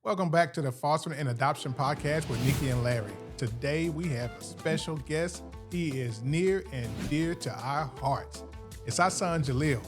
Welcome back to the Fostering and Adoption Podcast with Nikki and Larry. Today we have a special guest. He is near and dear to our hearts. It's our son, Jahlil.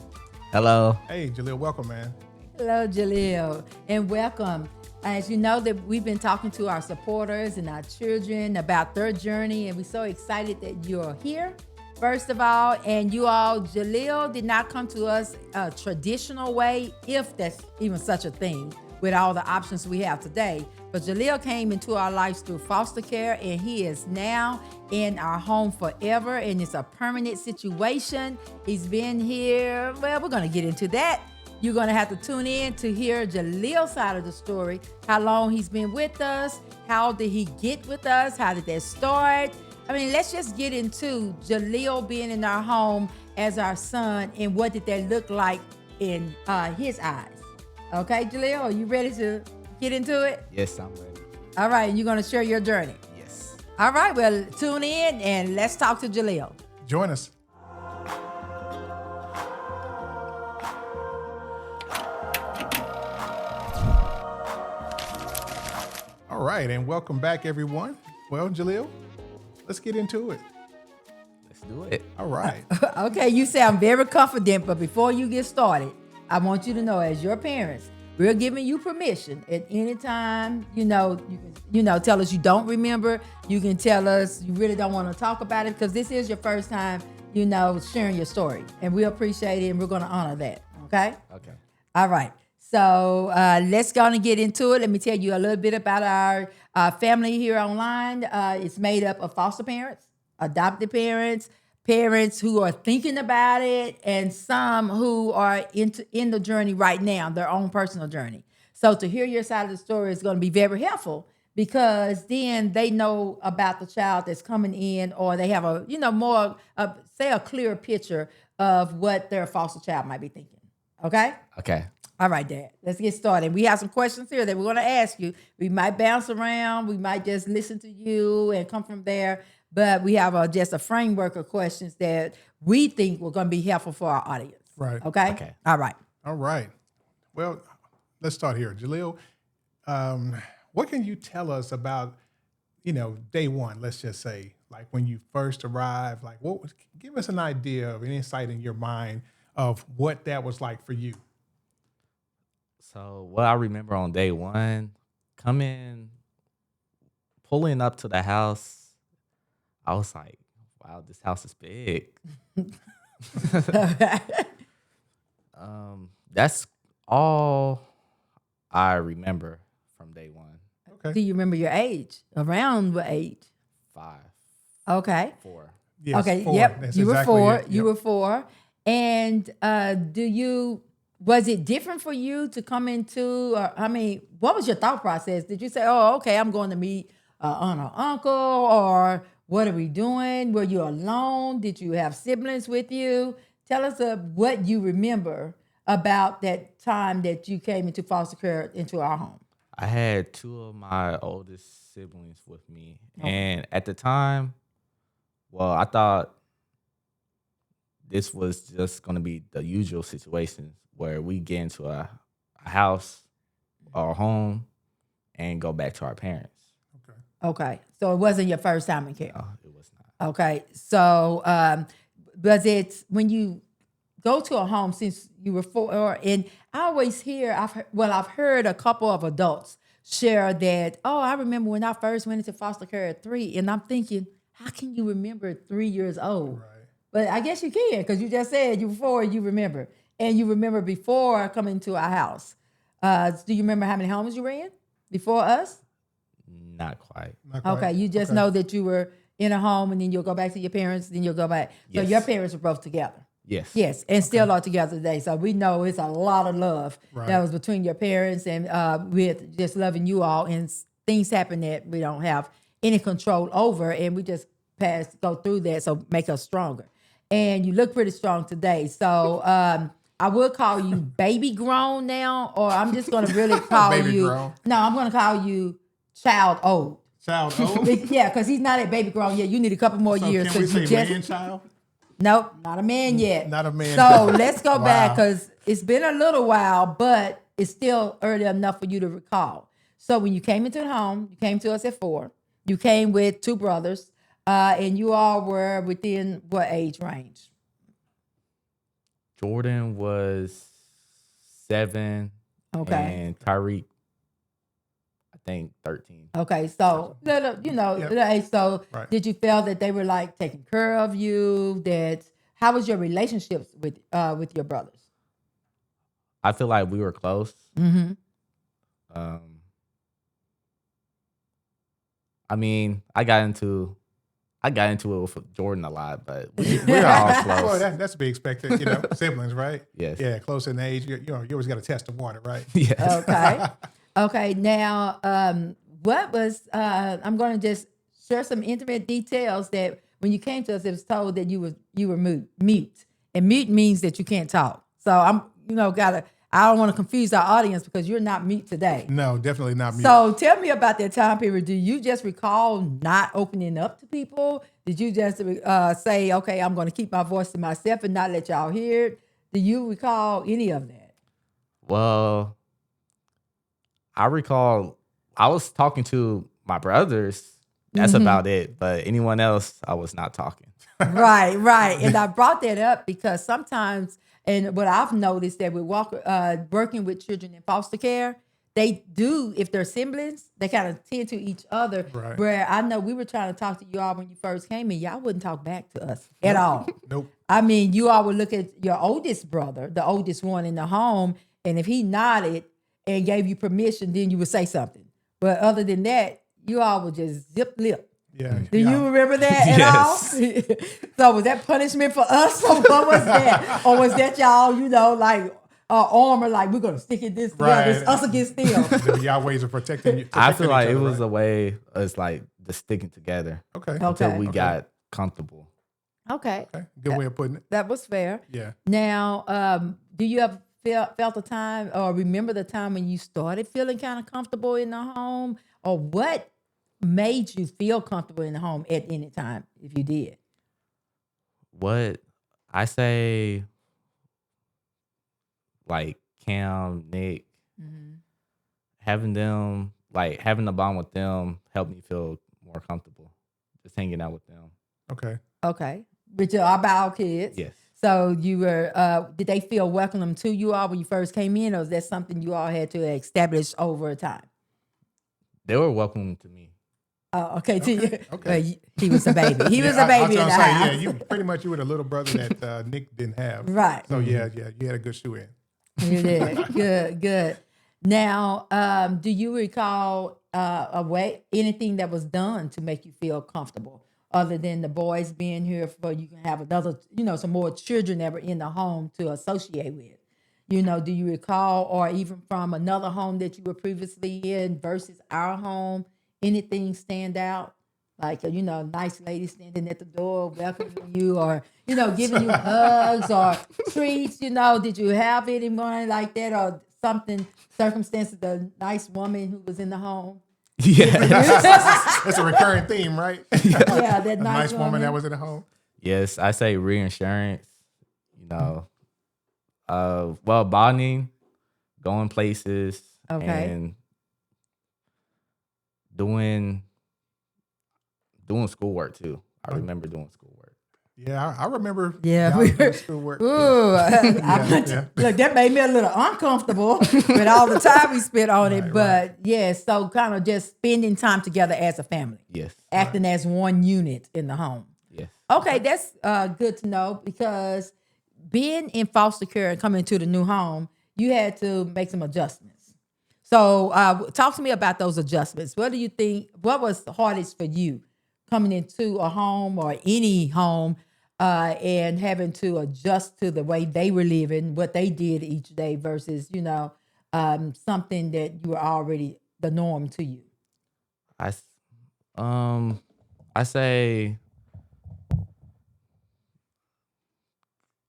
Hello. Hey, Jahlil, welcome, man. Hello, Jahlil, and welcome. As you know, that we've been talking to our supporters and our children about their journey, and we're so excited that you're here. First of all, and you all, Jahlil did not come to us a traditional way, if that's even such a thing, with all the options we have today. But Jahlil came into our lives through foster care, and he is now in our home forever, and it's a permanent situation. He's been here, well, we're gonna get into that. You're gonna have to tune in to hear Jahlil's side of the story, how long he's been with us, how did he get with us, how did that start? I mean, let's just get into Jahlil being in our home as our son, and what did that look like in his eyes. Okay, Jahlil, are you ready to get into it? Yes, I'm ready. All right, and you're going to share your journey. Yes. All right, well, tune in and let's talk to Jahlil. Join us. All right, and welcome back, everyone. Well, Jahlil, let's get into it. Let's do it. All right. Okay, you sound very confident, but before you get started, I want you to know, as your parents, we're giving you permission at any time. You can, tell us you don't remember. You can tell us you really don't want to talk about it, because this is your first time, sharing your story, and we appreciate it, and we're going to honor that. Okay. Okay. All right. So let's go and get into it. Let me tell you a little bit about our family here online. It's made up of foster parents, adopted parents, parents who are thinking about it, and some who are in the journey right now, their own personal journey. So to hear your side of the story is going to be very helpful, because then they know about the child that's coming in, or they have a a clearer picture of what their foster child might be thinking. Okay? Okay. All right, Dad, let's get started. We have some questions here that we're going to ask you. We might bounce around. We might just listen to you and come from there. But we have just a framework of questions that we think were going to be helpful for our audience. Right. Okay? Okay. All right. All right. Well, let's start here. Jahlil, what can you tell us about, day one, let's just say, like when you first arrived, give us an idea of an insight in your mind of what that was like for you. So what I remember on day one, pulling up to the house, I was like, wow, this house is big. That's all I remember from day one. Okay. Do you remember your age? Around what age? 5, Okay. 4. Yes, Okay. 4. Yep. That's You were exactly 4. it. You Yep. were 4. And was it different for you to come into, what was your thought process? Did you say, oh, okay, I'm going to meet aunt or uncle, or what are we doing? Were you alone? Did you have siblings with you? Tell us what you remember about that time that you came into foster care into our home. I had 2 of my oldest siblings with me. And at the time, I thought this was just going to be the usual situation where we get into a house or a home and go back to our parents. Okay. So it wasn't your first time in care. No, it was not. Okay. So was it when you go to a home, since you were 4, and I always hear, I've heard a couple of adults share that, oh, I remember when I first went into foster care at 3, and I'm thinking, how can you remember 3 years old? Right. But I guess you can, because you just said you were 4, you remember. And you remember before coming to our house. Do you remember how many homes you were in before us? Not quite. Not quite. Okay, you just know that you were in a home, and then you'll go back to your parents, then you'll go back. So Yes. your parents were both together. Yes. Yes, and still are together today. So we know it's a lot of love that was between your parents, and with just loving you all. And things happen that we don't have any control over, and we just go through that, so make us stronger. And you look pretty strong today. So I will call you baby grown now, or I'm just going to really call Baby you. grown. No, I'm going to call you child old. Child old? Yeah, because he's not at baby grown yet. You need a couple more So years. can we 'cause say you just, man-child? Nope, not a man yet. Not a man. So let's go back, Wow. because it's been a little while, but it's still early enough for you to recall. So when you came into the home, you came to us at 4. You came with 2 brothers, and you all were within what age range? Jordan was 7, Okay. and Tyreek, I think 13. Okay, so Yep. little age. So Right. did you feel that they were like taking care of you? That how was your relationships with your brothers? I feel like we were close. Mm-hmm. Um, I mean, I got into it with Jordan a lot, but we're all Well, close. that's to be expected, siblings, right? Yes. Yeah, close in age. You always got to test the water, right? Yes. Okay. Okay. Now, what was I'm going to just share some intimate details that when you came to us, it was told that you were mute, and mute means that you can't talk. So I'm I don't want to confuse our audience because you're not mute today. No, definitely not me. So tell me about that time period. Do you just recall not opening up to people? Did you just say, okay, I'm going to keep my voice to myself and not let y'all hear it? Do you recall any of that? Well, I recall I was talking to my brothers. That's about it. But anyone else, I was not talking. Right, right. And I brought that up because sometimes, and what I've noticed that with working with children in foster care, they do, if they're siblings, they kind of tend to each other. Right. Where I know we were trying to talk to you all when you first came in, y'all wouldn't talk back to us at all. Nope. I mean, you all would look at your oldest brother, the oldest one in the home, and if he nodded and gave you permission, then you would say something. But other than that, you all would just zip lip. Yeah. Do you remember that at all? So was that punishment for us, or what was that? Or was that y'all, like armor, like we're gonna stick this together, Right. it's us against them? Y'all ways of protecting you. I feel like each it other, was right? a way us like just sticking together Okay. Okay. until we got comfortable. Okay, Okay. Good way of putting it. that was fair. Yeah. Now, do you ever felt a time or remember the time when you started feeling kind of comfortable in the home, or what made you feel comfortable in the home at any time, if you did? What I say, like Cam, Nick, having them, like having a bond with them, helped me feel more comfortable. Just hanging out with them. Okay. Okay, with your bio kids. Yes. So you were, did they feel welcome to you all when you first came in, or is that something you all had to establish over time? They were welcome to me. Oh, okay. To you. Okay. Well, he was a baby. He was Yeah, a baby I in was the gonna say, house. yeah, you pretty much you were the little brother that Nick didn't have. Right. So yeah, you had a good shoe in. You did. Good, good. Now, do you recall anything that was done to make you feel comfortable, other than the boys being here for you can have another, some more children that were in the home to associate with? Do you recall, or even from another home that you were previously in versus our home, anything stand out? Like, nice lady standing at the door welcoming you, or, giving you hugs or treats, did you have anyone like that, or something, circumstances, the nice woman who was in the home? Yes. That's a recurring theme, right? Yeah, that A nice nice woman that was in the home. Yes, I say reinsurance. Well, bonding, going places, Okay. and doing schoolwork too. I remember doing schoolwork. Yeah, I remember. Yeah, y'all we doing were. schoolwork. Ooh, Yeah. look, that made me a little uncomfortable with all the time we spent on it. Right, But yeah, so kind of just spending time together as a family, Yes. acting as one unit in the home. Yes. Okay, that's good to know, because being in foster care and coming to the new home, you had to make some adjustments. So talk to me about those adjustments. What do you think, what was the hardest for you coming into a home or any home and having to adjust to the way they were living, what they did each day versus, something that you were already the norm to you? I say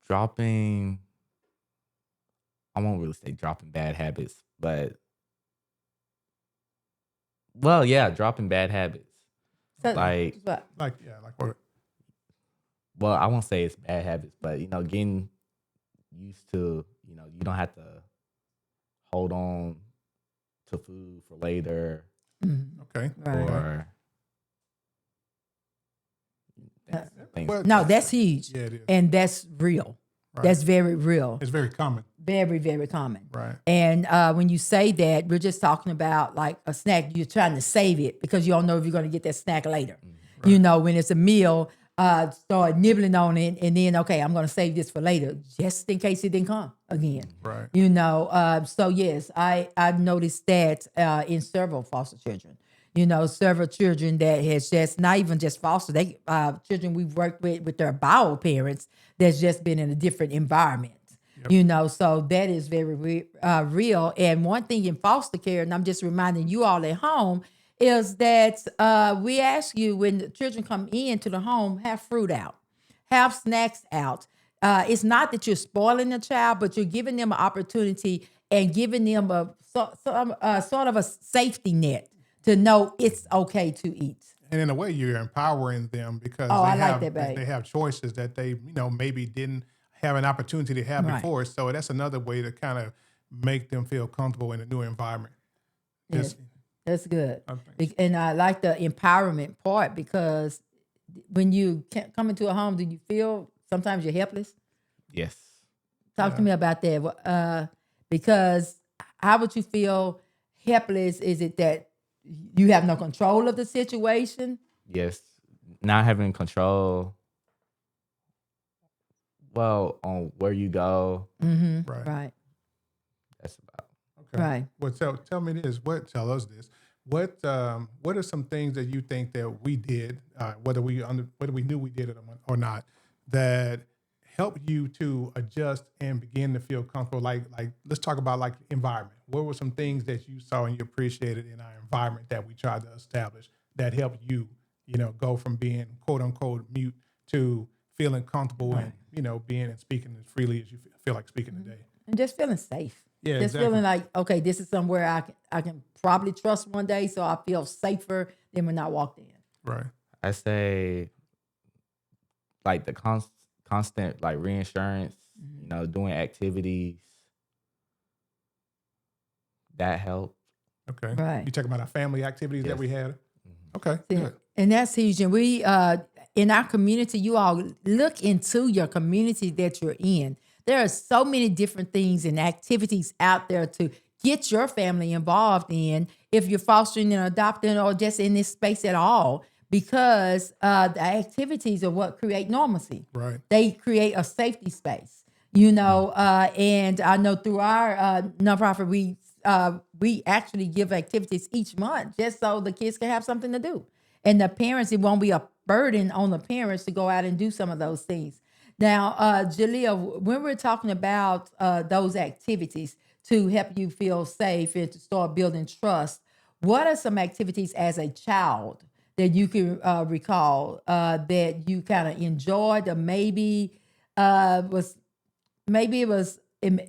dropping. I won't really say dropping bad habits, but well, yeah, dropping bad habits. So, Like, what? Like what? well, I won't say it's bad habits, but getting used to, you don't have to hold on to food for later Okay. Right. or things. Well, No, that's huge. Yeah, it is. And that's real. Right. That's very real. It's very common. Very, very common. Right. And when you say that, we're just talking about like a snack, you're trying to save it because you don't know if you're going to get that snack later. You know, when it's a meal, start nibbling on it and then, okay, I'm going to save this for later just in case it didn't come again. Right. You know, so yes, I've noticed that in several foster children. You know, several children that has just not even just foster, they children we've worked with their bio parents that's just been in a different environment. You know, so that is very real. And one thing in foster care, and I'm just reminding you all at home, is that we ask you when the children come into the home, have fruit out, have snacks out. It's not that you're spoiling the child, but you're giving them an opportunity and giving them sort of a safety net to know it's okay to eat. And in a way, you're empowering them because Oh, I like have that, babe. they have choices that they maybe didn't have an opportunity to have Right. before. So that's another way to kind of make them feel comfortable in a new environment. Yes. That's good. think And I like the empowerment part because when you come into a home, do you feel sometimes you're helpless? Yes. Talk to me about that. Because how would you feel helpless? Is it that you have no control of the situation? Yes. Not having control. Well, on where you go. Right. Right. That's about. Okay. Right. Well, tell me this. Tell us this. What are some things that you think that we did, whether we knew we did it or not, that helped you to adjust and begin to feel comfortable? Like let's talk about like environment. What were some things that you saw and you appreciated in our environment that we tried to establish that helped you, go from being quote unquote mute to feeling comfortable and being and speaking as freely as you feel like speaking today? And just feeling safe. Yeah, Just exactly. feeling like, okay, this is somewhere I can probably trust one day, so I feel safer than when I walked in. Right. I say like the constant like reinsurance, doing activities that helped. Okay. Right. You talking about our family activities that Yes. we had? Okay. Yeah. Good. And that's huge. And we, in our community, you all look into your community that you're in. There are so many different things and activities out there to get your family involved in if you're fostering and adopting or just in this space at all, because the activities are what create normalcy. Right. They create a safety space, and I know through our nonprofit, we actually give activities each month just so the kids can have something to do. And the parents, it won't be a burden on the parents to go out and do some of those things. Now, Jahlil, when we're talking about those activities to help you feel safe and to start building trust, what are some activities as a child that you can recall that you kind of enjoyed or maybe it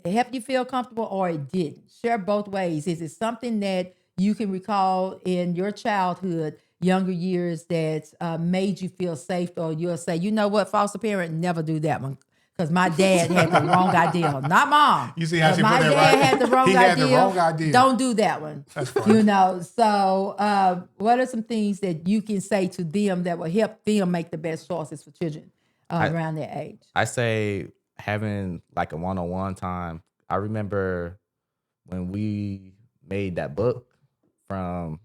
helped you feel comfortable or it didn't? Share both ways. Is it something that you can recall in your childhood, younger years, that made you feel safe, or you'll say, you know what, foster parent, never do that one because my dad had the wrong idea. Not mom. You see how but she my put that dad right? had the wrong He idea. had the wrong idea. Don't do that one. That's funny. So what are some things that you can say to them that will help them make the best choices for children around their age? I say having like a one-on-one time. I remember when we made that book from,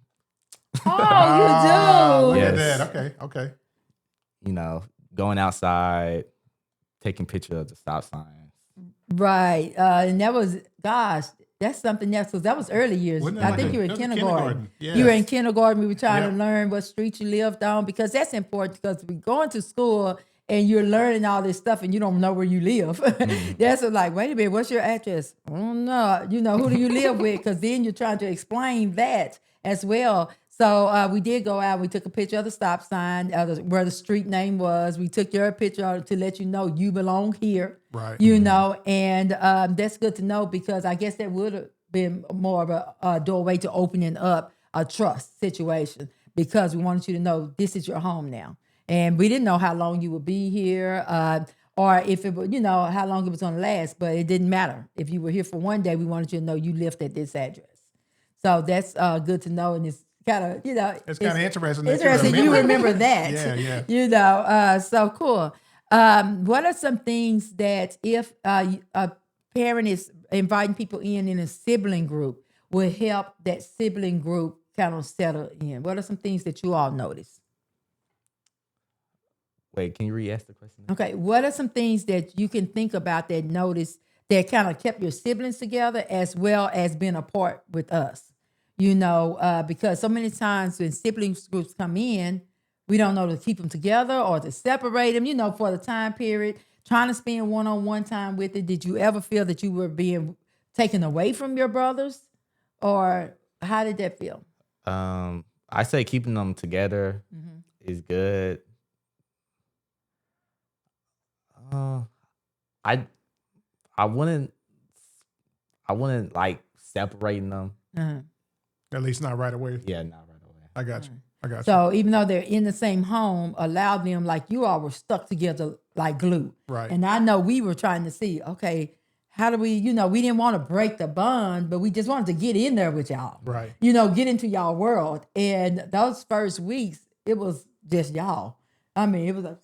Oh, you do? Look at Yes. that. Okay. going outside, taking pictures of the stop signs. Right. And that was, gosh, that's something else. 'Cause that was early years. Wasn't that I think like you were in that was kindergarten. kindergarten. You were in Yes. kindergarten. We were trying Yep. to learn what street you lived on, because that's important, because we're going to school and you're learning all this stuff and you don't know where you live. That's like, wait a minute, what's your address? Oh, no. Who do you live with? Because then you're trying to explain that as well. So we did go out. We took a picture of the stop sign, where the street name was. We took your picture to let you know you belong here. Right. And that's good to know, because I guess that would have been more of a doorway to opening up a trust situation, because we wanted you to know this is your home now. And we didn't know how long you would be here, or if it would, how long it was going to last, but it didn't matter. If you were here for one day, we wanted you to know you lived at this address. So that's good to know, and it's kind of It's kind of interesting. That interesting. You remember that, Yeah. So cool. What are some things that if a parent is inviting people in a sibling group will help that sibling group kind of settle in? What are some things that you all notice? Wait, can you re-ask the question? Okay, what are some things that you can think about that notice that kind of kept your siblings together as well as being apart with us? Because so many times when siblings groups come in, we don't know to keep them together or to separate them, for the time period, trying to spend one-on-one time with it. Did you ever feel that you were being taken away from your brothers, or how did that feel? I say keeping them together is good. I I wouldn't like separating them. Uh-huh. At least not right away. Yeah, not right away. I got you. So even though they're in the same home, allow them, like you all were stuck together like glue. Right. And I know we were trying to see, okay, how do we, we didn't want to break the bond, but we just wanted to get in there with y'all. Right. Get into y'all world. And those first weeks, it was just y'all. I mean, it was like,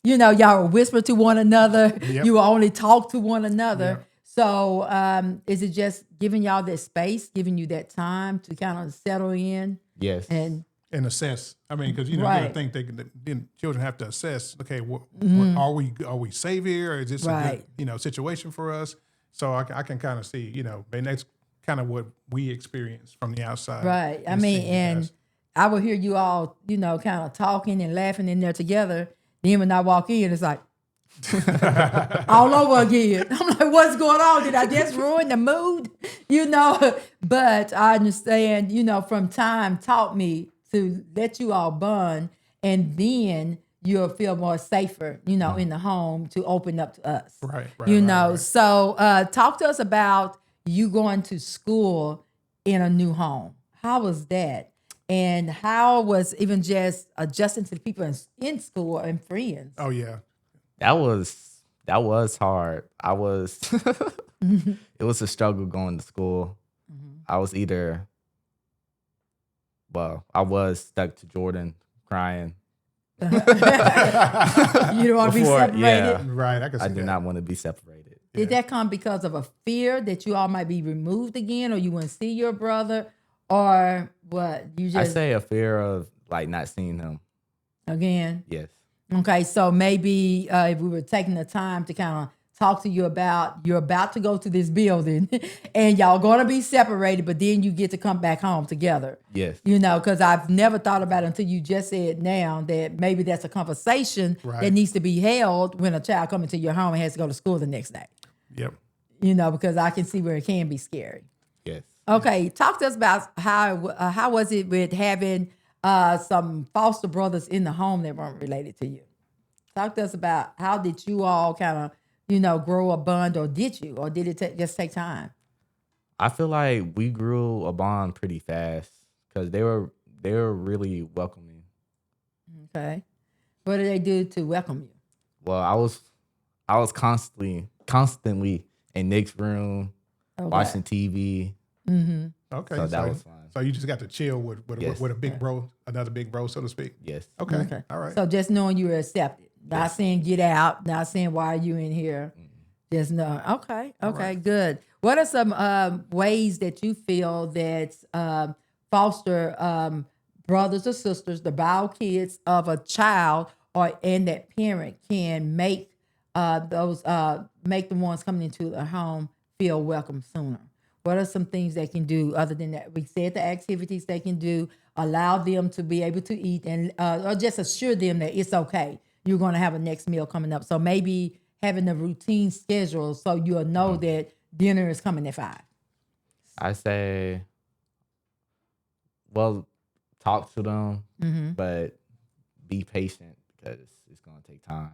y'all would whisper to one another. Yep. You would only talk to one another. Yep. So is it just giving y'all that space, giving you that time to kind of settle in? Yes. And assess. I mean, because you Right. think then children have to assess. Okay, what are we safe here? Or is this Right. a good situation for us? So I can kind of see and that's kind of what we experience from the outside. right. I and mean, seeing and us. I would hear you all, kind of talking and laughing in there together. Then when I walk in, it's like all over again. I'm like, what's going on? Did I just ruin the mood? But I understand, from time taught me to let you all bond, and then you'll feel more safer, in the home to open up to us. Right. Right. So talk to us about you going to school in a new home. How was that? And how was even just adjusting to the people in school and friends? Oh yeah. That was hard. It was a struggle going to school. I was I was stuck to Jordan crying. You don't want to be separated? Yeah, Right. I can see I that. did not want to be separated. Did that come because of a fear that you all might be removed again, or you wouldn't see your brother, or what? You I just say a fear of like not seeing him. again? Yes. Okay, so maybe if we were taking the time to kind of talk to you about you're about to go to this building and y'all going to be separated, but then you get to come back home together. Yes. Because I've never thought about it until you just said now that maybe that's a conversation Right. that needs to be held when a child comes into your home and has to go to school the next day. Yep. Because I can see where it can be scary. Yes. Okay, talk to us about how was it with having some foster brothers in the home that weren't related to you. Talk to us about how did you all kind of grow a bond, or did it just take time? I feel like we grew a bond pretty fast because they were really welcoming. Okay, what did they do to welcome you? Well, I was constantly in Nick's room watching TV. Okay. So that was fun. So you just got to chill with Yes. with a big bro, another big bro, so to speak. Yes. Okay. All right. So just knowing you were accepted, not saying get out, not saying why are you in here. Just know. Okay. right. Good. What are some ways that you feel that foster brothers or sisters, the bio kids of a child, and that parent can make make the ones coming into the home feel welcome sooner? What are some things they can do other than that? We said the activities they can do, allow them to be able to eat, and or just assure them that it's okay. You're going to have a next meal coming up. So maybe having a routine schedule so you'll know that dinner is coming at 5. I say, well, talk to them, but be patient because it's going to take time.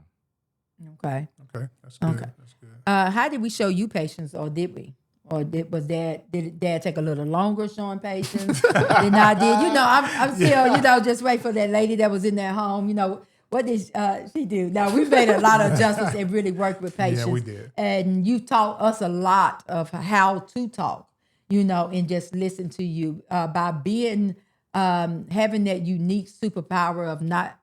Okay. Okay. That's good. Okay. That's good. How did we show you patience, or did we? Or did Dad take a little longer showing patience than I did? I'm still, just wait for that lady that was in that home. What did she do? Now, we've made a lot of adjustments and really worked with patience. Yeah, we did. And you taught us a lot of how to talk. and just listen to you by being having that unique superpower of not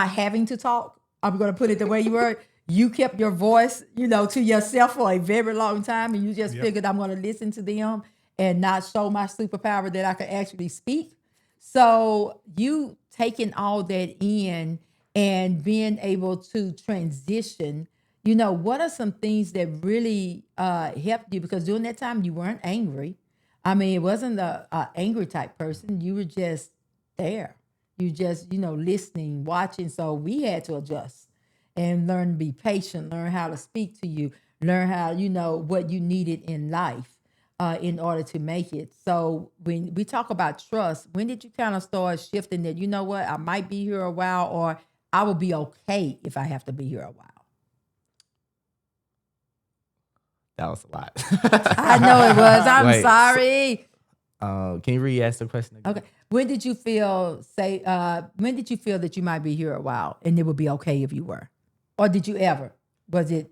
having to talk. I'm going to put it the way you were. You kept your voice, to yourself for a very long time, and you just Yep. figured I'm going to listen to them and not show my superpower that I could actually speak. So you taking all that in and being able to transition, what are some things that really helped you? Because during that time you weren't angry. I mean, it wasn't a angry type person. You were just there. You just, listening, watching. So we had to adjust and learn to be patient, learn how to speak to you, learn how, what you needed in life in order to make it. So when we talk about trust, when did you kind of start shifting that, you know what, I might be here a while, or I will be okay if I have to be here a while? That was a lot. I know it was. I'm Wait, sorry. Can you re-ask the question again? Okay. When did you feel that you might be here a while and it would be okay if you were? Or did you ever? Was it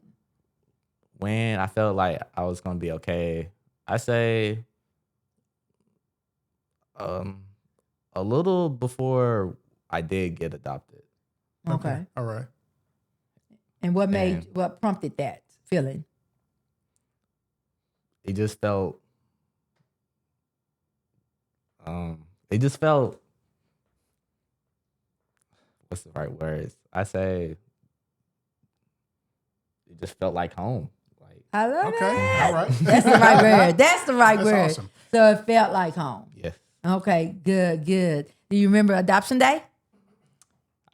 When I felt like I was gonna be okay, I say a little before I did get adopted. okay? All right. And And what prompted that feeling? it just felt it just felt what's the right words? I say it just felt like home. Like I love Okay. it. All right. That's the right word. That's the right That's word. awesome. So it felt like home. yes. Okay, good. Do you remember adoption day?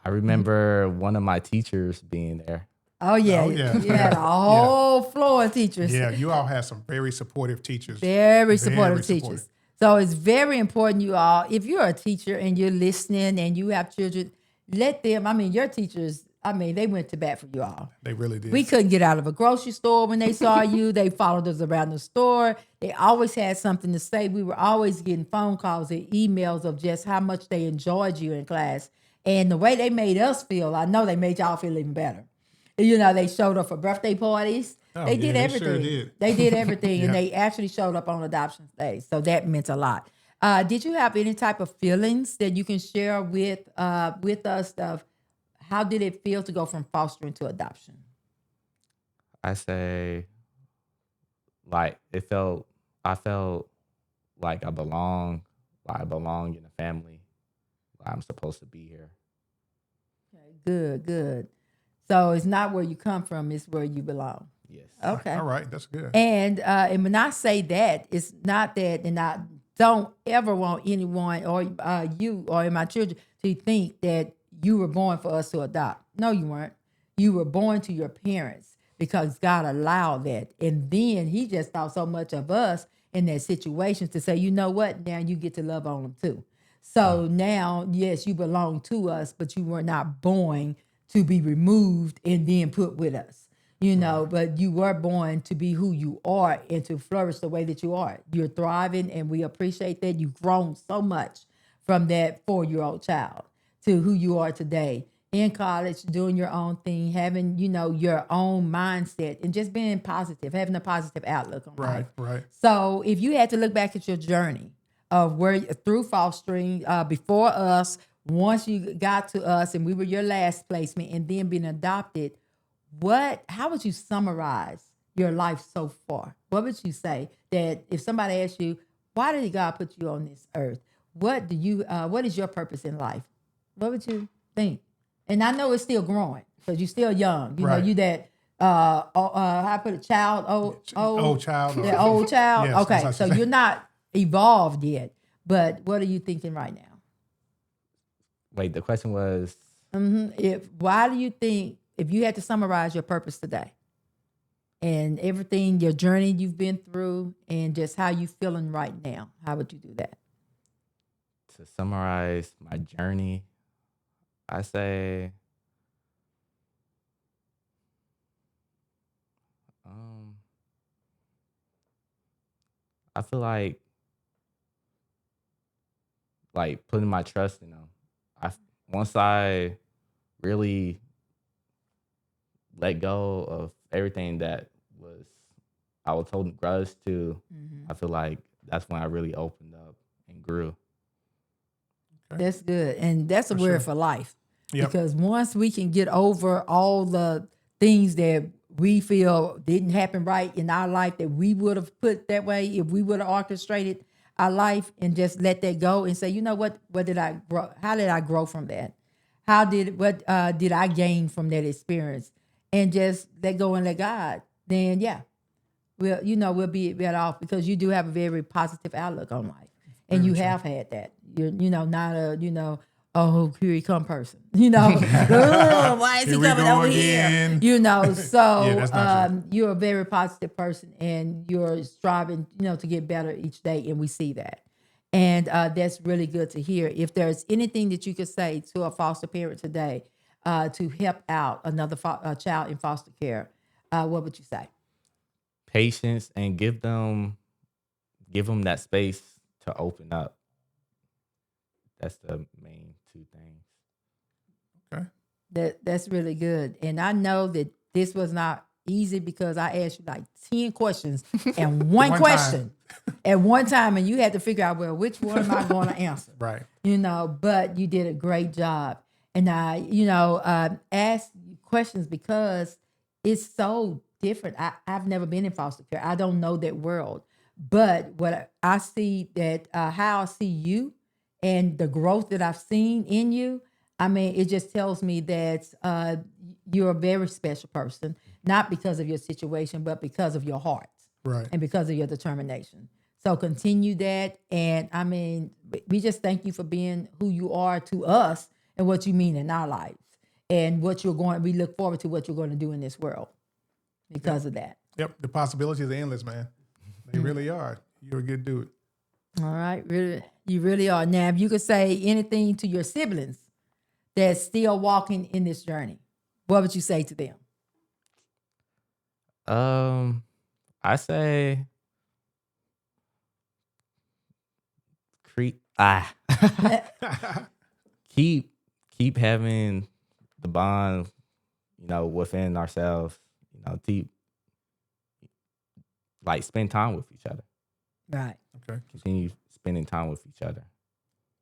I remember one of my teachers being there. Oh yeah, Oh, yeah. you had a whole floor of teachers. Yeah, you all had some very supportive teachers. Very supportive Very teachers. supportive. So it's very important, you all, if you're a teacher and you're listening and you have children, let them, your teachers, they went to bat for you all. They really did. We couldn't get out of a grocery store when they saw you. They followed us around the store. They always had something to say. We were always getting phone calls and emails of just how much they enjoyed you in class. And the way they made us feel, I know they made y'all feel even better. They showed up for birthday parties. Oh, They yeah, did they everything. sure did. They did everything, and Yeah. they actually showed up on adoption day. So that meant a lot. Did you have any type of feelings that you can share with us of how did it feel to go from fostering to adoption? I say like I felt like I belong in a family. Like I'm supposed to be here. Okay, good. So it's not where you come from; it's where you belong. Yes. Okay. All right. That's good. And when I say that, it's not that, and I don't ever want anyone or you or my children to think that you were born for us to adopt. No, you weren't. You were born to your parents because God allowed that, and then He just thought so much of us in that situation to say, you know what? Now you get to love on them too. So now, yes, you belong to us, but you were not born to be removed and then put with us. But you were born to be who you are and to flourish the way that you are. You're thriving, and we appreciate that. You've grown so much from that 4-year-old child to who you are today in college, doing your own thing, having, your own mindset and just being positive, having a positive outlook on life. Right. So if you had to look back at your journey of where through fostering before us, once you got to us and we were your last placement and then being adopted, how would you summarize your life so far? What would you say that if somebody asked you, why did God put you on this earth? What is your purpose in life? What would you think? And I know it's still growing because you're still young. Right. You that how I put it, Old child. the old child. Yes, Okay, that's how so she said. you're not evolved yet. But what are you thinking right now? Wait, the question was Why do you think, if you had to summarize your purpose today and everything, your journey you've been through and just how you feeling right now, how would you do that? to summarize my journey. I say um I feel like putting my trust in them. Once I really let go of everything that was I was holding grudge to, I feel like that's when I really opened up and grew. That's good. And that's a For word sure. for life. Yep. Because once we can get over all the things that we feel didn't happen right in our life that we would have put that way, if we would have orchestrated our life and just let that go and say, you know what did I grow? How did I grow from that? What did I gain from that experience? And just let go and let God. Then we'll be better off because you do have a very positive outlook on life. And you have had that. You're, not a, oh, here he come person. "Ugh, why is he Here we coming go over again." here? So Yeah, that's not true. you're a very positive person and you're striving, to get better each day. And we see that. And that's really good to hear. If there's anything that you could say to a foster parent today to help out another child in foster care, what would you say? Patience and give them that space to open up. That's the main two things. Okay. That's really good. And I know that this was not easy because I asked you like 10 questions and one One question at one time, and you had to figure out, well, which one am I going to answer? Right. But you did a great job. And I, asked you questions because it's so different. I've never been in foster care. I don't know that world. But what I see that how I see you and the growth that I've seen in you, I mean, it just tells me that you're a very special person, not because of your situation, but because of your heart. Right. And because of your determination. So continue that. And I mean, we just thank you for being who you are to us and what you mean in our lives and we look forward to what you're going to do in this world because of that. Yep. The possibilities are endless, man. They really are. You're a good dude. All right. Really, you really are. Now, if you could say anything to your siblings that's still walking in this journey, what would you say to them? I say keep having the bond, within ourselves, keep spend time with each other. Right. Okay. Continue spending time with each other.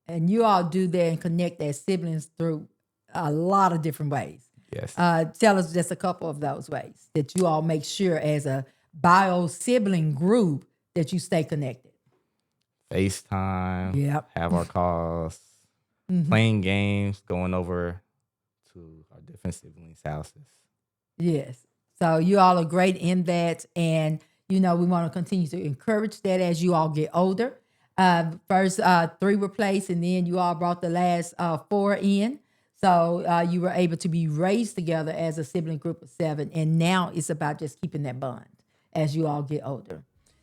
And you all do that and connect as siblings through a lot of different ways. Yes. Tell us just a couple of those ways that you all make sure as a bio sibling group that you stay connected. FaceTime. Yep. Have our calls. Playing games. Going over to our different siblings' houses. Yes. So you all are great in that. And, we want to continue to encourage that as you all get older. First 3 were placed and then you all brought the last 4 in. So you were able to be raised together as a sibling group of 7. And now it's about just keeping that bond as you all get older.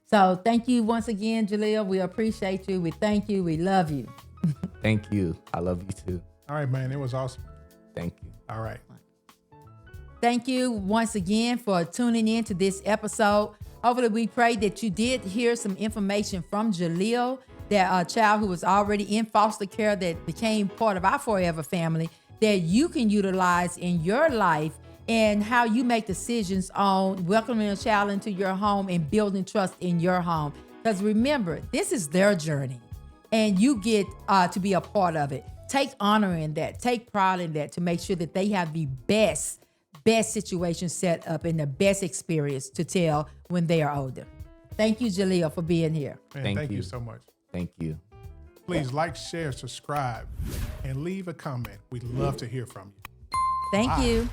So thank you once again, Jahlil. We appreciate you. We thank you. We love you. Thank you. I love you too. All right, man. It was awesome. Thank you. All right. Thank you once again for tuning in to this episode. Hopefully we pray that you did hear some information from Jahlil, that child who was already in foster care that became part of our forever family, that you can utilize in your life and how you make decisions on welcoming a child into your home and building trust in your home. Because remember, this is their journey and you get to be a part of it. Take honor in that. Take pride in that to make sure that they have the best situation set up and the best experience to tell when they are older. Thank you, Jahlil, for being here. Man, thank you. you so much. Thank you. Please like, share, subscribe, and leave a comment. We'd love to hear from you. Thank Bye. you.